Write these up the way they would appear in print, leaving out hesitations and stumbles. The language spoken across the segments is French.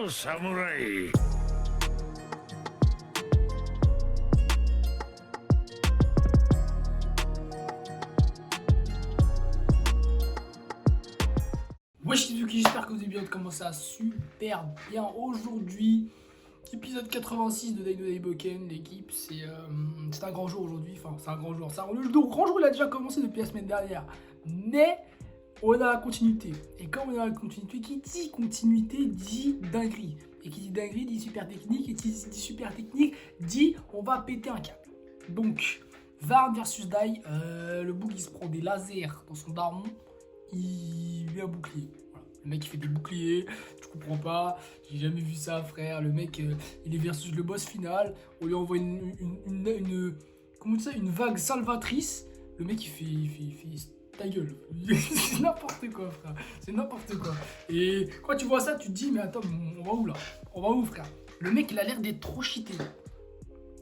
よ侍。Wesh les Zuki, j'espère que vous allez bien, comment ça super bien aujourd'hui. Épisode 86 de Dino Daiboken, l'équipe, c'est un grand jour aujourd'hui, enfin c'est un grand jour, le grand jour il a déjà commencé depuis la semaine dernière, mais on est dans la continuité, et quand on est dans la continuité, qui dit continuité dit dinguerie, et qui dit dinguerie dit super technique, et qui dit super technique dit on va péter un câble. Donc, Varn versus Dai, le bouc il se prend des lasers dans son daron, il met un bouclier. Voilà. Le mec il fait des boucliers, je comprends pas, j'ai jamais vu ça frère. Le mec il est versus le boss final, on lui envoie comment ça, une vague salvatrice. Le mec il fait ta gueule. C'est n'importe quoi frère, c'est n'importe quoi. Et quand tu vois ça tu te dis mais attends, on va où là? On va où frère? Le mec il a l'air d'être trop cheaté.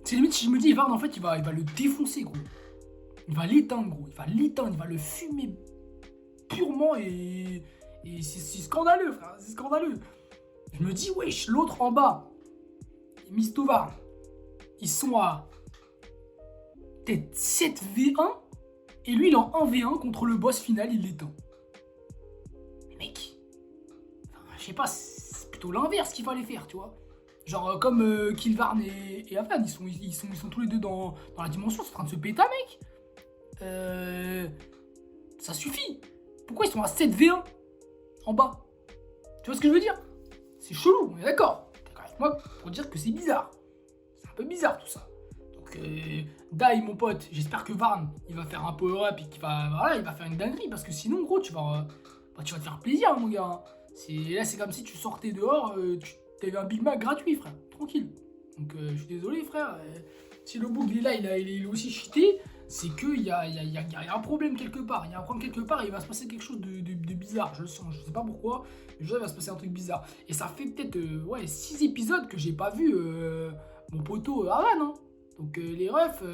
C'est limite si je me dis Varn en fait il va le défoncer gros. Il va l'éteindre gros, il va le fumer purement et c'est scandaleux frère, c'est scandaleux. Je me dis wesh, l'autre en bas, Mistova, ils sont à peut-être 7v1 et lui il est en 1v1 contre le boss final, il l'éteint. Mais mec, enfin, je sais pas, c'est plutôt l'inverse qu'il fallait faire, tu vois. Genre comme Kilvarn et Avan, ils sont tous les deux dans la dimension, c'est en train de se péter mec. Ça suffit. Pourquoi ils sont à 7v1 en bas? Tu vois ce que je veux dire? C'est chelou, on est d'accord. T'es d'accord avec moi pour dire que c'est bizarre. C'est un peu bizarre tout ça. Donc, Dai, mon pote, j'espère que Varn, il va faire un power-up et qu'il va, voilà, il va faire une dinguerie. Parce que sinon, gros, tu vas te faire plaisir, mon gars. Là, c'est comme si tu sortais dehors, tu avais un Big Mac gratuit, frère. Tranquille. Donc, je suis désolé, frère. Si le bug, il est là, il est aussi cheaté, c'est qu'il y a un problème quelque part. Il y a un problème quelque part et il va se passer quelque chose de bizarre. Je le sens, je sais pas pourquoi. Mais il va se passer un truc bizarre. Et ça fait peut-être 6 épisodes que j'ai pas vu mon poteau Avan. Hein. Donc les refs,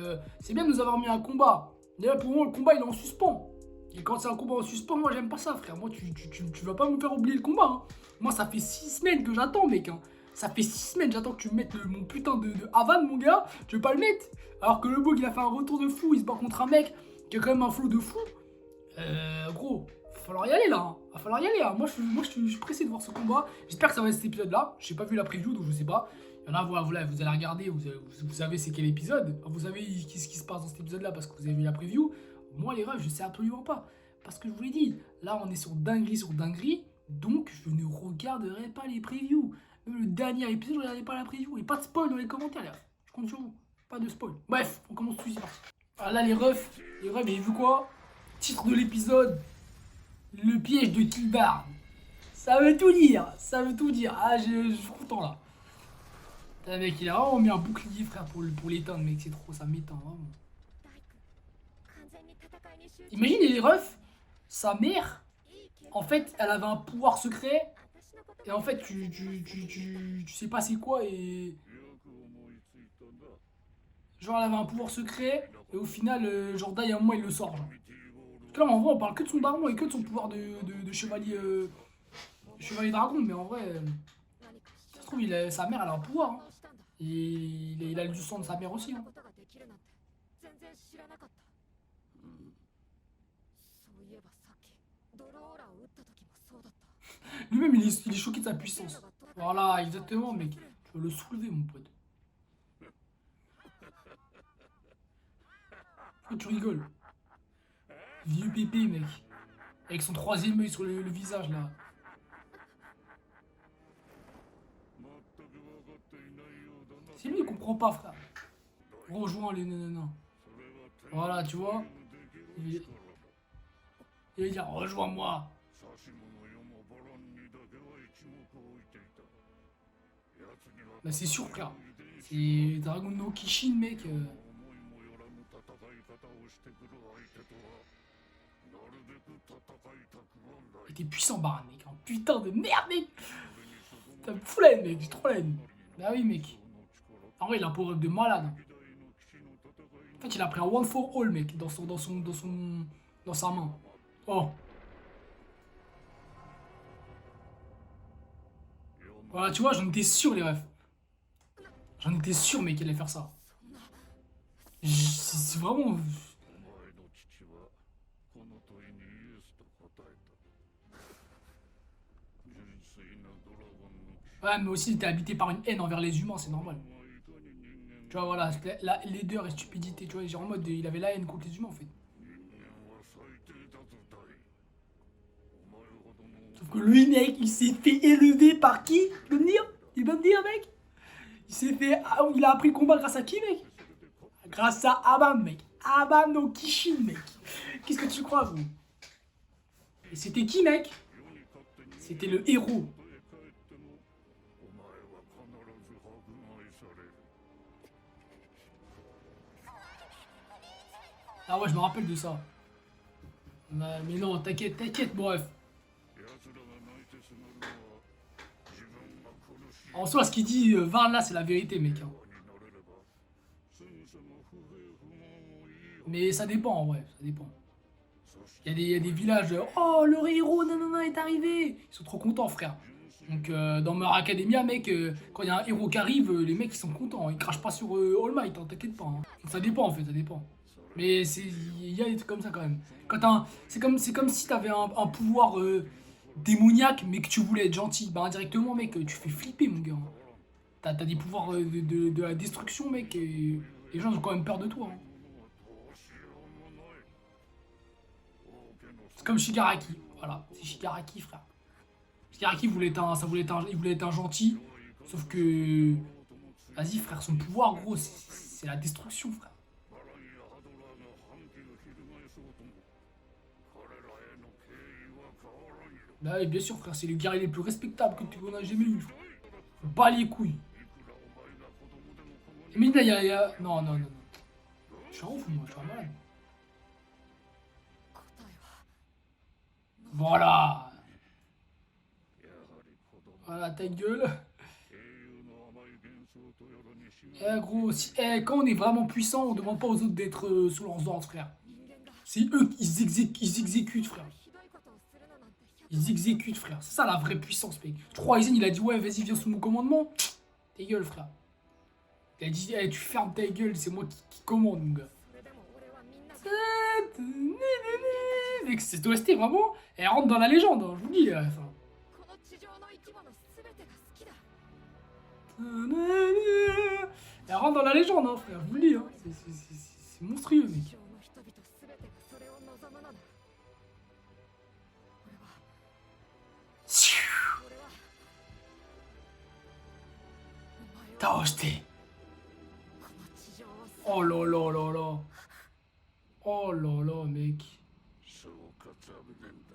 c'est bien de nous avoir mis un combat. Déjà pour moi, le combat il est en suspens. Et quand c'est un combat en suspens, moi j'aime pas ça, frère. Moi, tu vas pas me faire oublier le combat. Hein. Moi, ça fait 6 semaines que j'attends, mec. Hein. Ça fait 6 semaines, j'attends que tu me mettes mon putain de Avan, mon gars. Tu veux pas le mettre? Alors que le bug, il a fait un retour de fou. Il se bat contre un mec qui a quand même un flow de fou. Gros, va falloir y aller là. Hein. Va falloir y aller. Hein. Moi, je suis pressé de voir ce combat. J'espère que ça va être cet épisode-là. J'ai pas vu la preview, donc je sais pas. Il y en a, vous allez regarder. Vous savez c'est quel épisode. Vous savez qu'est-ce qui se passe dans cet épisode-là parce que vous avez vu la preview. Moi, les refs, je sais absolument pas. Parce que je vous l'ai dit, là, on est sur dinguerie. Donc, je ne regarderai pas les previews. Même le dernier épisode, je ne regardais pas la preview. Et pas de spoil dans les commentaires, les refs. Je compte sur vous. Pas de spoil. Bref, on commence tout de suite. Ah, là, les refs, vous avez vu quoi? Titre de l'épisode, le piège de Kilbarn. Ça veut tout dire. Ah, je suis content là. Putain, mec, il a vraiment mis un bouclier, frère, pour l'éteindre, mec. C'est trop, ça m'éteint, vraiment. Imaginez les refs, sa mère, en fait, elle avait un pouvoir secret. Et en fait, tu sais pas c'est quoi et... Genre, elle avait un pouvoir secret. Et au final, genre, Dai, à un moment, il le sort, genre. Parce que là, en vrai, on parle que de son daron et que de son pouvoir de chevalier... chevalier dragon. Mais en vrai, ça se trouve, sa mère, elle a un pouvoir. Hein. Et il a du sang de sa mère aussi. Hein. Lui-même, il est choqué de sa puissance. Voilà, exactement, mec. Tu vas le soulever, mon pote. Pourquoi tu rigoles? Vieux pépé, mec. Avec son troisième œil sur le visage, là. C'est lui, il comprend pas, frère. Rejoins les nanana. Voilà, tu vois. Il va dire, rejoins-moi. Bah, c'est sûr, frère. C'est Dragon no Kishin, mec. Il était puissant, Baran, mec. Un putain de merde, mec. T'as fou la haine, mec. J'ai trop la haine. Bah oui, mec. En vrai, il a un power-up de malade. En fait, il a pris un one for all, mec, dans sa main. Oh. Voilà, tu vois, j'en étais sûr, les refs. J'en étais sûr, mec, qu'il allait faire ça. C'est vraiment... お前の父はこの問いにイエスと答えた。純粋なドラゴンの騎士 Ouais, mais aussi, il était habité par une haine envers les humains, c'est normal. がいかに人間 Tu vois, voilà, c'était la laideur et stupidité, tu vois, genre en mode, il avait la haine contre les humains, en fait. 人間は最低だぞ大。お前ほどの Sauf que lui, mec, il s'est fait élever par qui? Tu peux me dire? Tu peux me dire, mec? Il s'est fait... Ah, il a appris le combat grâce à qui, mec? Grâce à Aban, mec. Aban no Kishin, mec. Qu'est-ce que tu crois, vous? Et c'était qui, mec? 世に勝手に C'était le héros. 元へ帰ってもお前は必ず迫害される。 Ah ouais, je me rappelle de ça. Mais non, t'inquiète, t'inquiète, bref. 奴らが泣いてすがるのは自分が苦しい En soi, ce qu'il dit, Varn, là, c'est la vérité, mec. Hein. 側になれればすぐさま不平不満を言い Mais ça dépend, en vrai, ça dépend. そし Il y a des villages, oh, le héros, nanana, est arrivé. Ils sont trop contents, frère. Donc, dans Meur Academia, mec, quand il y a un héros qui arrive, les mecs, ils sont contents. Ils crachent pas sur All Might, hein, t'inquiète pas. Hein. Ça dépend, en fait, ça dépend. Mais il y a des trucs comme ça, quand même. C'est comme si t'avais un pouvoir démoniaque, mais que tu voulais être gentil. Bah, indirectement, mec, tu fais flipper, mon gars. T'as des pouvoirs de la destruction, mec, et les gens ont quand même peur de toi. Hein. どうしようもない王家の C'est comme Shigaraki. Voilà, c'est Shigaraki, frère. Shigaraki voulait il voulait être un gentil, sauf que... Vas-y, frère, son pouvoir, gros, c'est la destruction, frère. バランやハドラーが反旗を翻そうとも彼らへの敬意は変わらんよ Bah oui, bien sûr, frère, c'est les guerriers les plus respectables qu'on a jamais eu. Bas les couilles. いくらお前が子供でもこの Mais là, il y a... Non, non, non, non. Je suis un ouf, moi, je suis un malade. 答えは Voilà. やはり子供 Voilà, ta gueule. 英雄の甘い幻想とやらにし Eh, gros, quand on est vraiment puissant, on demande pas aux autres d'être sous leurs ordres, frère. 人間が C'est eux qui ils exécutent, frère. ひどいことをするのなんて100 Ils exécutent, frère. C'est ça la vraie puissance, mec. Je crois Aizen, il a dit, ouais, vas-y, viens sous mon commandement. Ta gueule, frère. Il a dit, eh, tu fermes ta gueule, c'est moi qui commande, mon gars. それでも俺はみんなが Mec, cette OST, vraiment, elle rentre dans la légende, hein, je vous le dis, à la fin. この地上の生き物全てが好きだ Elle rentre dans la légende, hein, frère, je vous le dis, hein. C'est monstrueux, 地 mec. 上の人々全てがそれを望むのだ俺はお前を T'as この地上を Oh là là là là. Oh là là, mec. そうか残念だ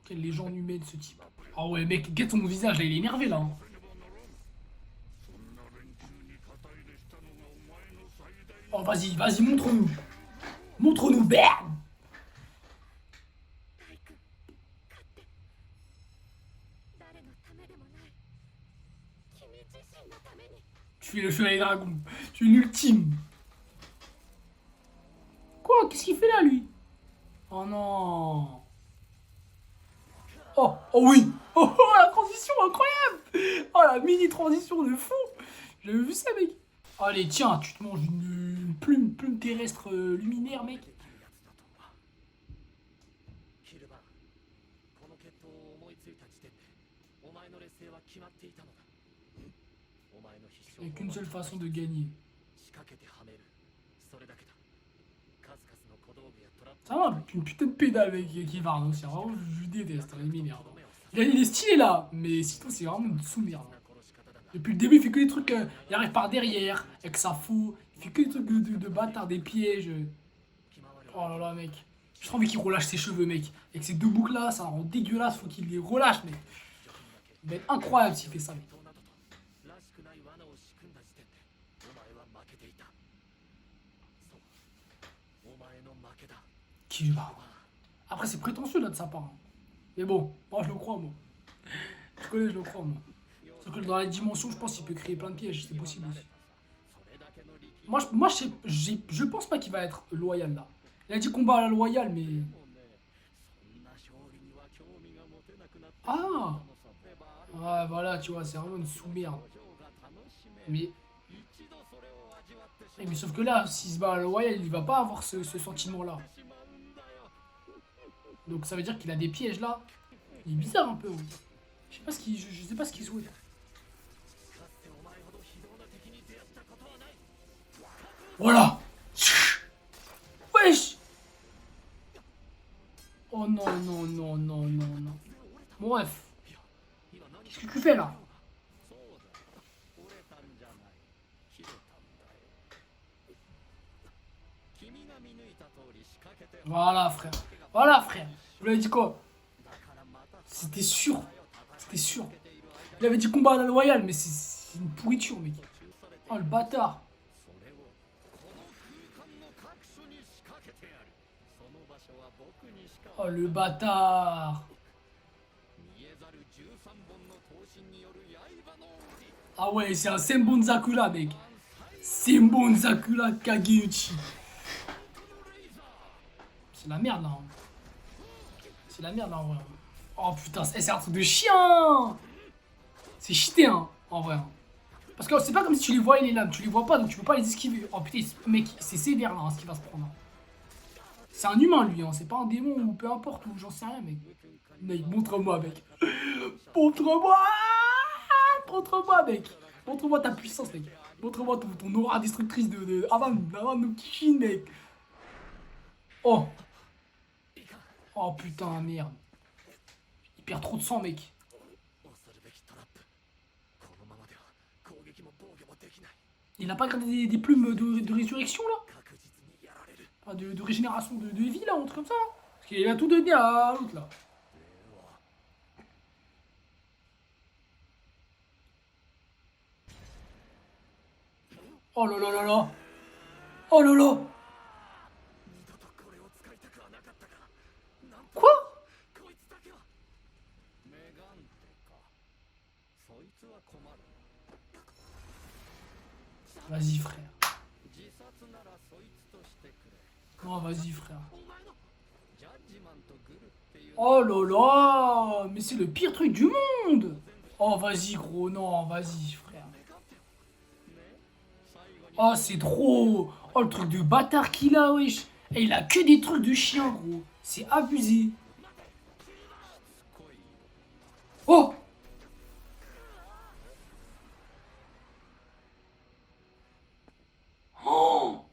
Quelle légende humaine, ce type. Ah ouais, mec, guette son visage, là, il est énervé, là. Hein. そんな連中に肩入れしたのがお前の最大 Oh, vas-y, vas-y, montre-nous. Montre-nous, bam. 大君勝って誰のためでもない君自身のために Tu fais le chevalier dragon. Tu es l'ultime. Quoi? Qu'est-ce qu'il fait là, lui? Oh non. Oh, oh oui. Oh, oh, la transition incroyable. Oh, la mini transition de fou. J'avais vu ça, mec. Allez, tiens, tu te manges une plume terrestre luminaire, mec. ヒルバーこの決闘を思いついた時点でお前の劣勢は決まっていたのだお前の必勝 Il n'y a qu'une seule façon de gagner. 仕掛けてはめるそれだけだ数々の小道具やトラップ Ça va, une putain de pédale, mec, qui va. Hein, c'est vraiment, je déteste, hein, il m'énerve. Il est stylé là, mais sinon, c'est vraiment une sous-merde. 殺し方だが Depuis le début, il fait que des trucs. Il arrive par derrière, avec sa faux. Il fait que des trucs de bâtard, des pièges. 気まわり Oh là là, mec. J'ai trop envie qu'il relâche ses cheveux, mec. Avec ces deux boucles là, ça rend dégueulasse. Faut qu'il les relâche, mec. Il va être incroyable s'il fait ça, mec. などとらしくない罠を仕組んだ時点でお前は負けていたそうお前の負けだ Qui va. Après, c'est prétentieux là de sa part. Hein. Mais bon, moi je le crois, moi. Je connais, je le crois, moi. Sauf que dans la dimension, je pense qu'il peut créer plein de pièges. C'est possible aussi. それだけの力 Moi je pense pas qu'il va être loyal là. Il a dit combat à la loyale, mais. もねそんな勝利には興味が持てなくなって Ah Ouais, voilà, tu vois, c'est vraiment une sous-merde. Mais... mais sauf que là, s'il se bat à la Royal, il va pas avoir ce sentiment-là. Donc ça veut dire qu'il a des pièges là. Il est bizarre un peu. Je sais pas ce qu'il, je sais pas ce qu'il souhaite. Voilà. Wesh. Oh non, non, non, non, non, non. Bon, bref. Qu'est-ce que tu fais là? Voilà, frère. Voilà, frère. Vous l'avez dit quoi? C'était sûr. C'était sûr. Il avait dit combat à la loyale, mais c'est une pourriture, mec. Oh, le bâtard. Oh, le bâtard. Ah ouais, c'est un Senbon Zakura, mec. Senbon Zakura Kageuchi. C'est la merde, là. C'est la merde, là, en vrai. Oh, putain, c'est un truc de chien. C'est cheaté, hein, en vrai. Parce que c'est pas comme si tu les vois, les lames. Tu les vois pas, donc tu peux pas les esquiver. Oh, putain, mec, c'est sévère, là, hein, ce qu'il va se prendre. C'est un humain, lui, hein. C'est pas un démon ou peu importe, ou j'en sais rien, mec. Mec, montre-moi, mec. Montre-moi. Montre-moi, mec. Montre-moi ta puissance, mec. Montre-moi ton aura destructrice de Avan no Kishin, mec. Oh. Oh, putain, merde. Il perd trop de sang, mec. Il a pas gardé des plumes de résurrection, là? Enfin, de régénération de vie, là, un truc comme ça, là? Parce qu'il a tout donné à l'autre, là. Oh là là là là. Oh là là. Quoi? Vas-y, frère. Non, vas-y, frère. Oh là là. Mais c'est le pire truc du monde. Oh, vas-y, gros. Non, vas-y, frère. Oh, c'est trop. Oh, le truc de bâtard qu'il a, wesh. Et il a que des trucs de chien, gros. C'est abusé. Oh. Oh.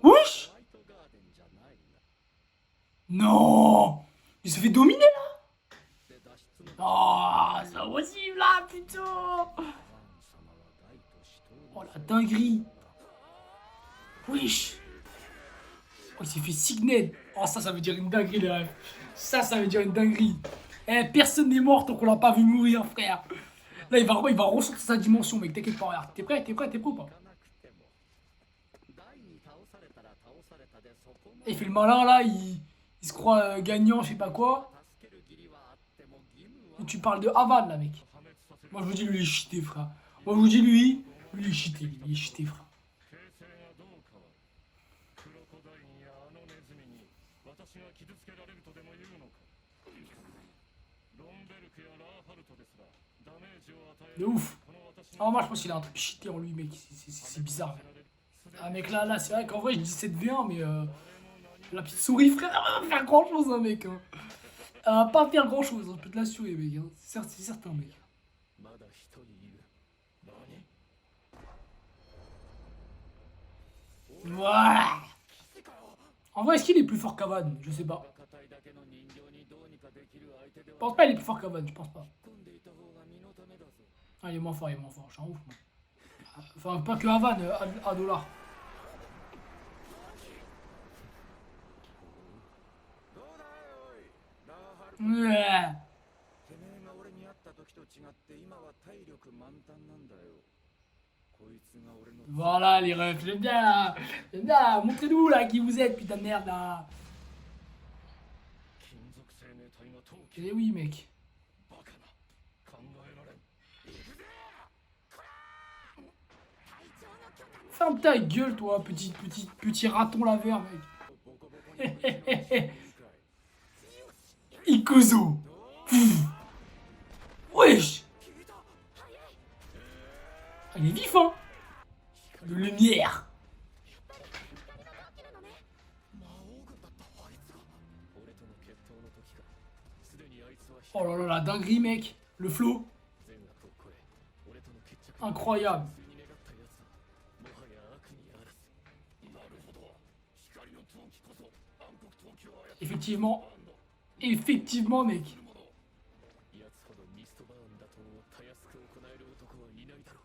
Wesh. Non. Il se fait dominer, là. Oh, c'est pas possible, là, putain. Oh, la dinguerie. Wesh. Oh, il s'est fait signer. Oh, ça veut dire une dinguerie, les rêves. Ça veut dire une dinguerie. Eh, personne n'est mort tant qu'on l'a pas vu mourir, frère. Là, il va ressortir sa dimension, mec. T'inquiète pas, regarde. T'es prêt ou pas? Il fait le malin, là. Il se croit gagnant, je sais pas quoi. Et tu parles de Havan, là, mec. Moi, je vous dis, lui, il est cheaté, frère. Moi, je vous dis, lui, il est cheaté. Il est cheaté, frère. De ouf. Ah, moi, je pense qu'il a un truc cheaté en lui, mec. C'est bizarre. Ah, mec, là, c'est vrai qu'en vrai, je dis 7v1, mais la petite souris, frère, elle va pas faire grand chose, hein, mec. Hein. Elle va pas faire grand chose, hein, je peux te l'assurer, mec. Hein. C'est certain, mec. Voilà. En vrai, est-ce qu'il est plus fort qu'Avan? Je sais pas. Je pense pas qu'il est plus fort qu'Avan, je pense pas. Ah, il est moins fort, je suis un ouf, moi. Enfin, pas que Havan, à dollar. Ouais. Voilà les refs, j'aime bien là. J'aime bien là. Montrez-nous là qui vous êtes, putain de merde là. Eh oui, mec. Ferme ta gueule, toi, petit raton laveur, mec. Ikuzo. Wesh. Ah, il est vif, hein. De lumière. 魔王軍だったあいつが俺との決闘の時からすでにあいつは Oh là là, la dinguerie, mec. Le flow. 善悪を超え俺との決着 Incroyable. 普通に願ったやつはもはや悪にあらずなるほど光の闘気こそ暗黒闘気を操る Effectivement. Effectivement, mec. 奴ほどミストバーンだとたやすく行える男はいないだろう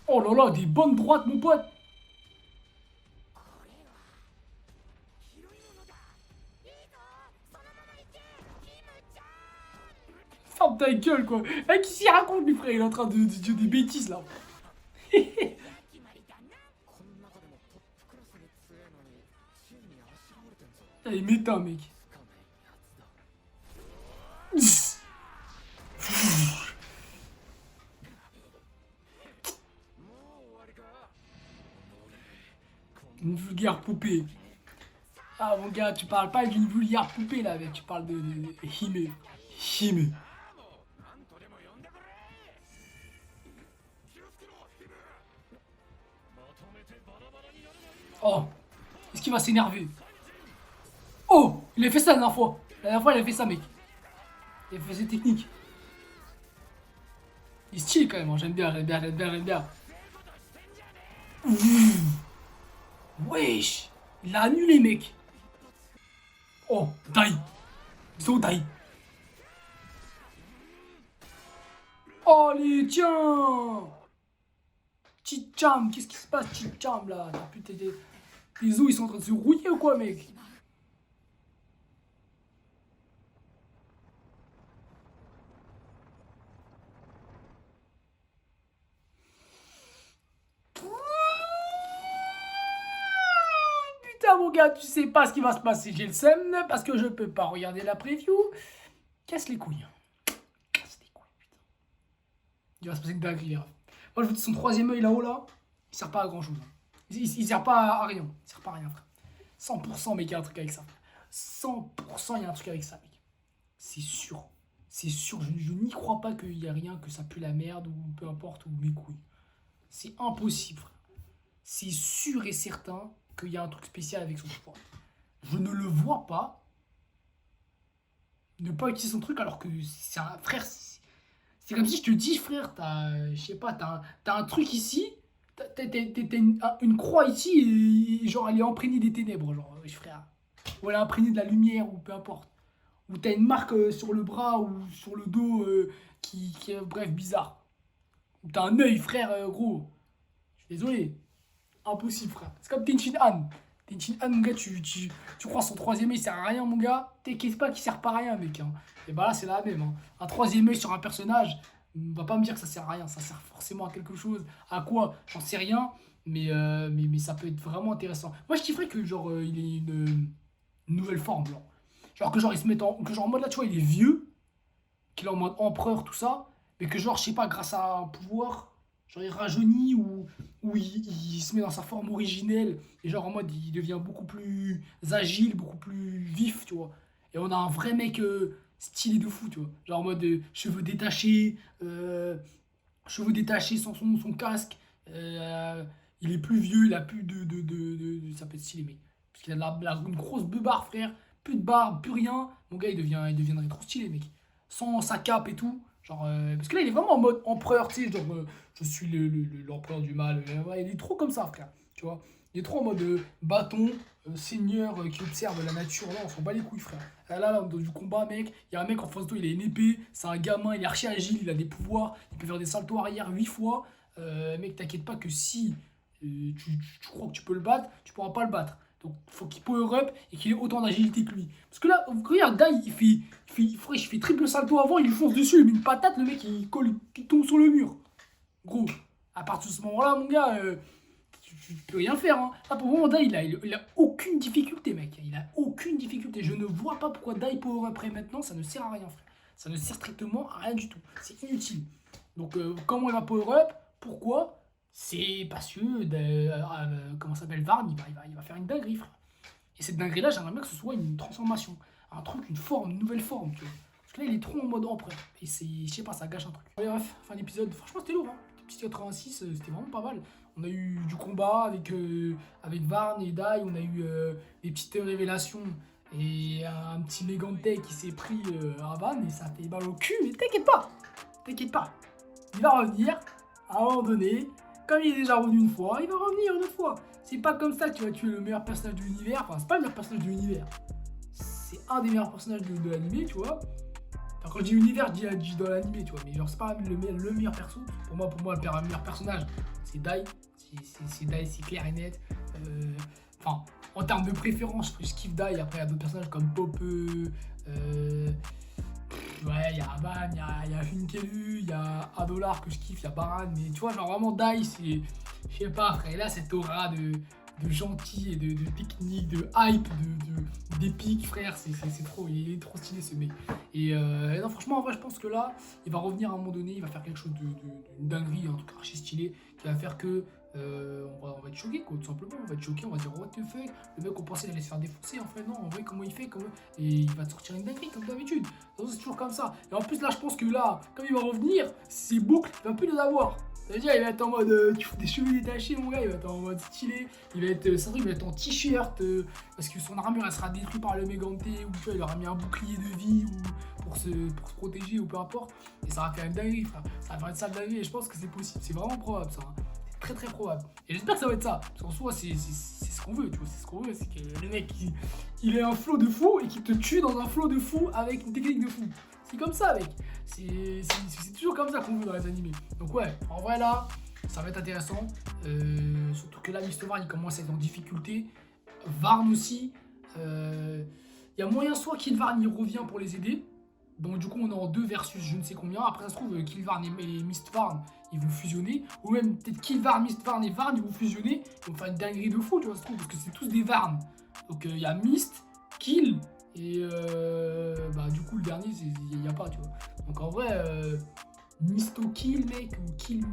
Oh là là, des bonnes droites, mon pote. これは広いものだいいぞそのまま行けキムちゃん Ferme ta gueule, quoi. Mec, qu'est-ce qu'il raconte, lui, frère? Il est en train de dire des bêtises, là. 決まりだなこの中でもトップクラスに強いのに宙にあしらわれてんぞ Il est méta, mec. つかないやつだ Une vulgaire poupée. Ah, mon gars, tu parles pas d'une vulgaire poupée, là, mec. Tu parles de Hime. Hime. なんとでも呼んでくれ気をつけろヒム まとめてバラバラになるがいい Oh. Est-ce qu'il va s'énerver? Oh. Il a fait ça la dernière fois. La dernière fois, il a fait ça, mec. Il a fait ses techniques. Il est stylé, quand même. Hein. J'aime bien, j'aime bien, j'aime bien, j'aime bien. Ouh. Wesh. Il a annulé, mec. Oh. Dai. Zo Dai. Oh, allez, tiens. Chicham, qu'est-ce qui se passe, Chicham, là? Putain, les os, ils sont en train de se rouiller ou quoi, mec? Putain, mon gars, tu sais pas ce qui va se passer. J'ai le seum parce que je peux pas regarder la preview. Casse les couilles. Casse les couilles, putain. Il va se passer que dinguerie, là. Moi, je vous dis, son troisième œil là-haut, là, il sert pas à grand-chose. Il sert pas à rien. Il sert pas à rien, frère. 100%, mec, il y a un truc avec ça. 100%, il y a un truc avec ça, mec. C'est sûr. C'est sûr. Je n'y crois pas qu'il y a rien, que ça pue la merde ou peu importe, ou mes couilles. C'est impossible, frère. C'est sûr et certain qu'il y a un truc spécial avec son pouvoir. Je ne le vois pas ne pas utiliser son truc alors que c'est un frère. C'est comme si je te dis, frère, je sais pas, t'as un truc ici, t'as une croix ici et genre elle est imprégnée des ténèbres, genre, frère. Ou elle est imprégnée de la lumière ou peu importe. Ou t'as une marque sur le bras ou sur le dos qui est, bref, bizarre. Ou t'as un œil, frère, gros. Je suis désolé. Impossible, frère. C'est comme Tenshin Han. Tenshin Han, mon gars, tu crois son troisième œil sert à rien, mon gars. T'inquiète pas qu'il sert pas à rien, mec. Hein. Et bah là, c'est la même. Hein. Un troisième œil sur un personnage, va pas me dire que ça sert à rien. Ça sert forcément à quelque chose. À quoi? J'en sais rien. Mais ça peut être vraiment intéressant. Moi, je kifferais que, genre, il ait une nouvelle forme, genre. Genre, que genre, il se mette en... Que genre, en mode, là, tu vois, il est vieux. Qu'il est en mode empereur, tout ça. Mais que, genre, je sais pas, grâce à un pouvoir... Genre il rajeunit ou il se met dans sa forme originelle et genre en mode il devient beaucoup plus agile, beaucoup plus vif, tu vois. Et on a un vrai mec stylé de fou, tu vois. Genre en mode cheveux détachés sans son casque. Il est plus vieux, il a plus ça peut être stylé, mec. Parce qu'il a une grosse beubare, frère. Plus de barbe, plus rien. Mon gars, il deviendrait trop stylé, mec. Sans sa cape et tout. Genre, parce que là, il est vraiment en mode empereur, tu sais, genre, je suis l'empereur du mal. Ouais, il est trop comme ça, frère, tu vois. Il est trop en mode bâton, seigneur qui observe la nature. Là, on s'en bat les couilles, frère. Là, dans du combat, mec, il y a un mec en face de toi, il a une épée, c'est un gamin, il est archi agile, il a des pouvoirs, il peut faire des saltos arrière 8 fois. Mec, t'inquiète pas que si tu crois que tu peux le battre, tu pourras pas le battre. Donc, il faut qu'il power up et qu'il ait autant d'agilité que lui. Parce que là, regarde, Dai, il fait triple salto avant, il lui fonce dessus, il met une patate, le mec, il tombe sur le mur. Gros, à partir de ce moment-là, mon gars, tu peux rien faire. Hein. Là, pour le moment, Dai, il a aucune difficulté, mec. Il a aucune difficulté. Je ne vois pas pourquoi Dai power up maintenant, ça ne sert à rien, frère. Ça ne sert strictement à rien du tout. C'est inutile. Donc, comment il va power up? Pourquoi? c'est parce que, comment ça s'appelle, Varn, il va faire une dinguerie, frère. Et cette dinguerie-là, j'aimerais bien que ce soit une transformation. Un truc, une forme, une nouvelle forme, tu vois. Parce que là, il est trop en mode empereur. Et c'est, je sais pas, ça gâche un truc. Allez, bref, fin d'épisode. Franchement, c'était lourd, hein. Petit 86, c'était vraiment pas mal. On a eu du combat avec Varn et Dai. On a eu des petites révélations. Et un petit Megante qui s'est pris à Varn. Et ça fait mal au cul. Mais t'inquiète pas. T'inquiète pas. Il va revenir à un moment donné. Comme il est déjà revenu une fois, il va revenir une autre fois. C'est pas comme ça que tu vas tuer le meilleur personnage de l'univers. Enfin, c'est pas le meilleur personnage de l'univers. C'est un des meilleurs personnages de l'anime, tu vois. Enfin, quand je dis univers, je dis dans l'anime, tu vois. Mais genre, c'est pas le meilleur perso. Pour moi, le meilleur personnage, c'est Dai. C'est Dai, c'est clair et net. Enfin, en termes de préférence, je kiffe Dai. Après, il y a d'autres personnages comme Pope. Ouais, il y a Aban, il y a Finkelu, il y a Adolar que je kiffe, il y a Baran. Mais tu vois, genre vraiment Dai, c'est. Je sais pas, frère. Et là, cette aura de gentil et de technique, de hype, d'épique, frère, c'est trop, il est trop stylé ce mec. Et non, franchement, en vrai, je pense que là, il va revenir à un moment donné, il va faire quelque chose d'une dinguerie, un truc archi stylé, qui va faire que on va être choqué, quoi, tout simplement. On va être choqué, on va dire what the fuck, le mec on pensait qu'il allait se faire défoncer, en fait non, en vrai comment il fait, et il va te sortir une dinguerie comme d'habitude. C'est toujours comme ça. Et en plus là je pense que là, comme il va revenir, ses boucles, il va plus les avoir. C'est-à-dire il va être en mode tu fous des cheveux détachés mon gars, il va être en mode stylé, il va être en t-shirt parce que son armure elle sera détruite par le Megante, ou tu vois il aura mis un bouclier de vie ou pour se protéger ou peu importe, et ça va faire une dinguerie, frère. Ça va faire une sale dinguerie et je pense que c'est possible, c'est vraiment probable ça. Hein. Très très probable. Et j'espère que ça va être ça. Parce qu'en soi, c'est ce qu'on veut, tu vois. C'est ce qu'on veut. C'est que le mec, il ait un flow de fou et qu'il te tue dans un flow de fou avec une technique de fou. C'est comme ça, mec. C'est toujours comme ça qu'on veut dans les animés. Donc ouais, en vrai là, ça va être intéressant. Surtout que là, Mr. Varn, il commence à être en difficulté. Varn aussi. Il y a moyen soit Killvarn, il revient pour les aider. Donc du coup on est en 2 versus je ne sais combien. Après ça se trouve Killvarn et Mistvarn ils vont fusionner. Ou même peut-être Killvarn, Mistvarn et Varn ils vont fusionner. Ils vont faire une dinguerie de fou, tu vois, ça se trouve, parce que c'est tous des Varn. Donc il y a Mist, Kill et du coup le dernier il n'y a pas, tu vois. Donc en vrai Misto Kill mec ou Kill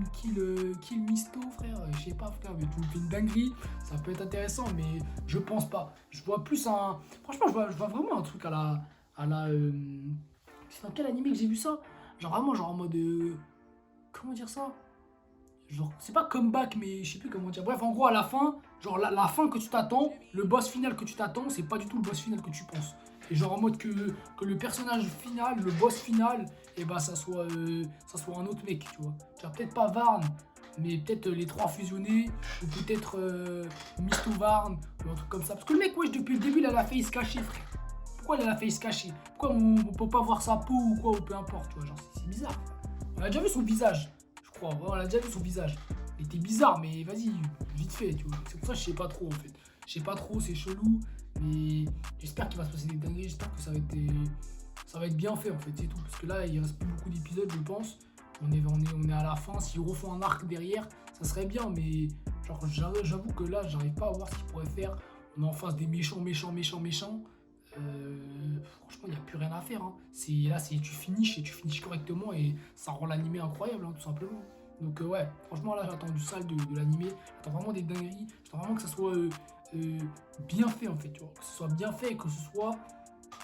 Misto frère, je sais pas frère, mais tu me fais une dinguerie, ça peut être intéressant mais je pense pas. Je vois plus un. Franchement je vois vraiment un truc à la. C'est dans quel animé que j'ai vu ça? Genre vraiment genre en mode comment dire ça? Genre c'est pas comeback mais je sais plus comment dire. Bref en gros à la fin, genre la fin que tu t'attends, le boss final que tu t'attends, c'est pas du tout le boss final que tu penses. Et genre en mode que le personnage final, le boss final, et bah ça soit un autre mec, tu vois. Genre peut-être pas Varn, mais peut-être les 3 fusionnés, ou peut-être Misto Varn, ou un truc comme ça. Parce que le mec wesh depuis le début il a la face cachée frère. Pourquoi il a la face cachée? Pourquoi on peut pas voir sa peau ou quoi, ou peu importe, tu vois, genre c'est bizarre. On a déjà vu son visage, je crois, ouais, on a déjà vu son visage. Il était bizarre, mais vas-y, vite fait, tu vois. C'est pour ça que je sais pas trop en fait. Je sais pas trop, c'est chelou, mais j'espère qu'il va se passer des dingueries, j'espère que ça va être bien fait en fait, c'est tout. Parce que là, il reste plus beaucoup d'épisodes, je pense. On est à la fin, s'ils refont un arc derrière, ça serait bien, mais genre j'avoue que là, j'arrive pas à voir ce qu'ils pourraient faire. On est en face des méchants. Franchement, il n'y a plus rien à faire. Hein. Là, tu finishes correctement et ça rend l'animé incroyable, hein, tout simplement. Donc, ouais, franchement, là, j'attends du sale de l'animé. J'attends vraiment des dingueries. J'attends vraiment que ça soit bien fait, en fait. Tu vois. Que ce soit bien fait et que ce soit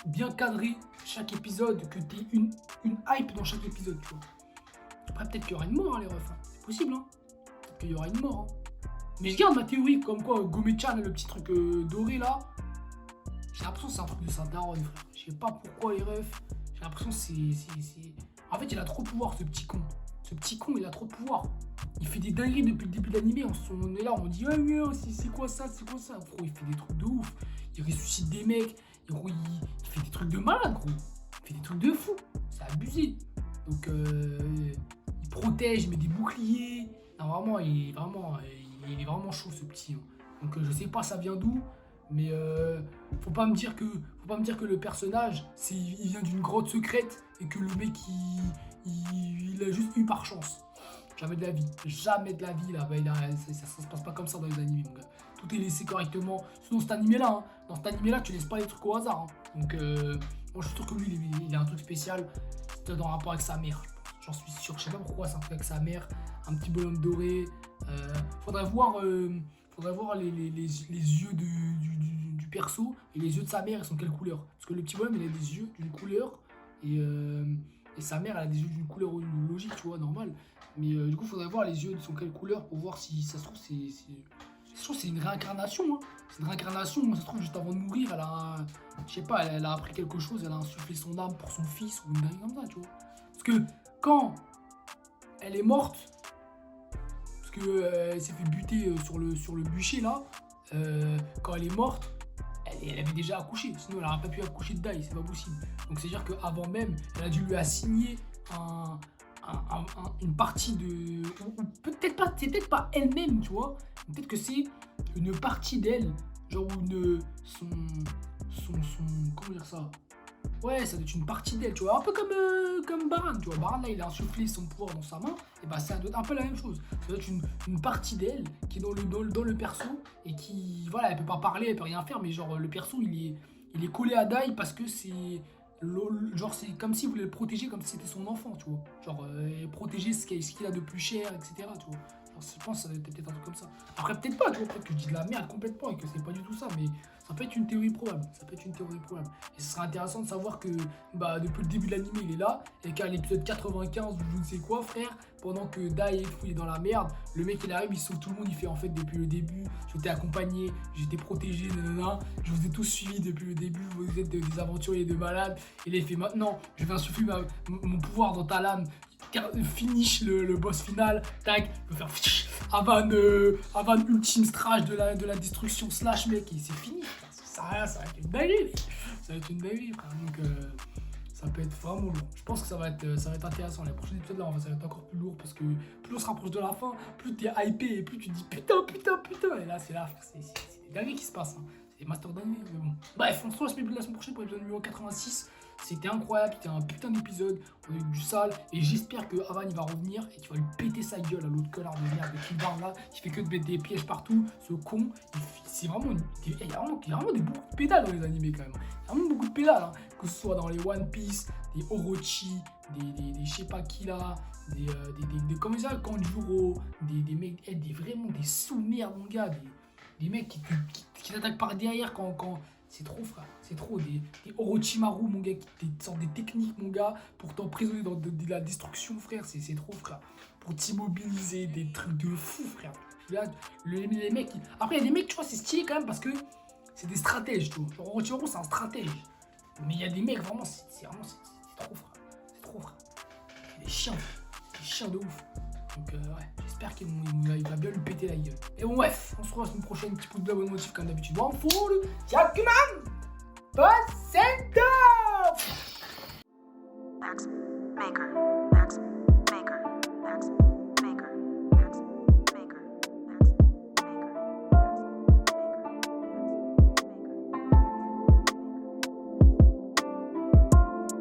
bien cadré chaque épisode, que tu aies une hype dans chaque épisode. Tu vois. Après, peut-être qu'il y aura une mort, hein, les refs. Hein. C'est possible, hein. Peut-être qu'il y aura une mort. Hein. Mais je garde ma théorie, comme quoi Gomechan, le petit truc doré là. J'ai l'impression que c'est un truc de sa daronne, frère. Je sais pas pourquoi les refs. J'ai l'impression que c'est. En fait, il a trop de pouvoir, ce petit con. Ce petit con, il a trop de pouvoir. Il fait des dingueries depuis le début de l'animé. On est là, on dit c'est quoi ça, c'est quoi ça. Gros, il fait des trucs de ouf. Il ressuscite des mecs. Gros, il fait des trucs de malade, gros. Il fait des trucs de fou. C'est abusé. Donc, il protège, il met des boucliers. Non, vraiment, il est vraiment chaud, ce petit. Hein. Donc, je sais pas ça vient d'où. Mais faut pas me dire que le personnage il vient d'une grotte secrète et que le mec il a juste eu par chance. Jamais de la vie là, ça se passe pas comme ça dans les animés mon gars. Tout est laissé correctement. Sinon cet animé là, dans cet animé là tu laisses pas les trucs au hasard. Hein. Donc moi je suis sûr que lui il a un truc spécial, c'est dans rapport avec sa mère. J'en suis sûr, je sais pas pourquoi c'est un truc avec sa mère, un petit bonhomme doré. Faudrait voir les yeux du perso et les yeux de sa mère, ils sont quelle couleur. Parce que le petit bonhomme, il a des yeux d'une couleur et sa mère, elle a des yeux d'une couleur logique, tu vois, normal. Mais du coup, faudrait voir les yeux sont quelle couleur pour voir si ça se trouve, c'est une réincarnation. Hein. C'est une réincarnation. Ça se trouve, juste avant de mourir, je sais pas, elle a appris quelque chose, elle a insufflé son âme pour son fils ou une dingue comme ça, tu vois. Parce que quand elle est morte, parce que elle s'est fait buter sur le bûcher là, quand elle est morte, elle avait déjà accouché. Sinon, elle n'aurait pas pu accoucher de Dai, c'est pas possible. Donc, c'est-à-dire qu'avant même, elle a dû lui assigner une partie de... Peut-être pas, c'est peut-être pas elle-même, tu vois. Peut-être que c'est une partie d'elle, genre son... Comment dire ça? Ouais, ça doit être une partie d'elle, tu vois. Un peu comme Baran, tu vois. Baran, là, il a insufflé son pouvoir dans sa main. Et bah, ça doit être un peu la même chose. Ça doit être une partie d'elle qui est dans le perso et qui, voilà, elle peut pas parler, elle peut rien faire, mais genre, le perso, il est collé à Dai parce que c'est... Genre, c'est comme s'il voulait le protéger comme si c'était son enfant, tu vois. Genre, protéger ce qu'il a de plus cher, etc., tu vois. Alors, je pense que ça va être peut-être un truc comme ça. Après, peut-être pas, tu vois. Peut-être que je dis de la merde complètement et que c'est pas du tout ça, mais ça peut être une théorie probable. Et ce serait intéressant de savoir que, bah, depuis le début de l'anime, il est là, et qu'à l'épisode 95 ou je ne sais quoi, frère, pendant que Dai est dans la merde, le mec il arrive, il sauve tout le monde, il fait en fait depuis le début, je t'ai accompagné, j'étais protégé, nanana, je vous ai tous suivis depuis le début, vous êtes des aventuriers de malades, et là il fait maintenant, je vais insuffler mon pouvoir dans ta lame, finish le boss final, tac, je vais faire Avan ultime strage de la destruction slash mec, et c'est fini, ça va être une dinguerie, frère, donc ça peut être vraiment lourd. Je pense que ça va être intéressant. Les prochains épisodes là, ça va être encore plus lourd parce que plus on se rapproche de la fin, plus t'es hypé et plus tu te dis putain. Et là, c'est des dingueries qui se passent. Hein. C'est des master dingueries, mais bon. Bref, on se retrouve la semaine prochaine pour l'épisode numéro 86. C'était incroyable, c'était un putain d'épisode. On a eu du sale et j'espère que Avan il va revenir et tu vas lui péter sa gueule à l'autre connard de merde qui parle là, qui fait que de mettre des pièges partout. Ce con, c'est vraiment. Il y a vraiment beaucoup de pédales dans les animés quand même. Il y a vraiment beaucoup de pédales, hein. Que ce soit dans les One Piece, des Orochi, des je sais pas qui là, des comment ça, Kanjuro, des mecs, vraiment des sous-merdes mon gars, des mecs qui t'attaquent par derrière quand c'est trop, frère, c'est trop, des Orochimaru mon gars, qui sortent des techniques mon gars pour t'emprisonner dans de la destruction, frère, c'est trop, frère, pour t'immobiliser, des trucs de fou, frère. Là, les mecs, après il y a des mecs, tu vois, c'est stylé quand même parce que c'est des stratèges, tu vois. Genre Orochimaru c'est un stratège. Mais il y a des mecs, vraiment, c'est trop, frère. C'est trop, frère. C'est des chiens de ouf. Donc, ouais, j'espère qu'il va bien lui péter la gueule. Et bon, bref, on se retrouve la semaine prochaine. Petit pouce bleu, abonnement motif comme d'habitude. One full, Yakuman, Boss Center! Max Maker.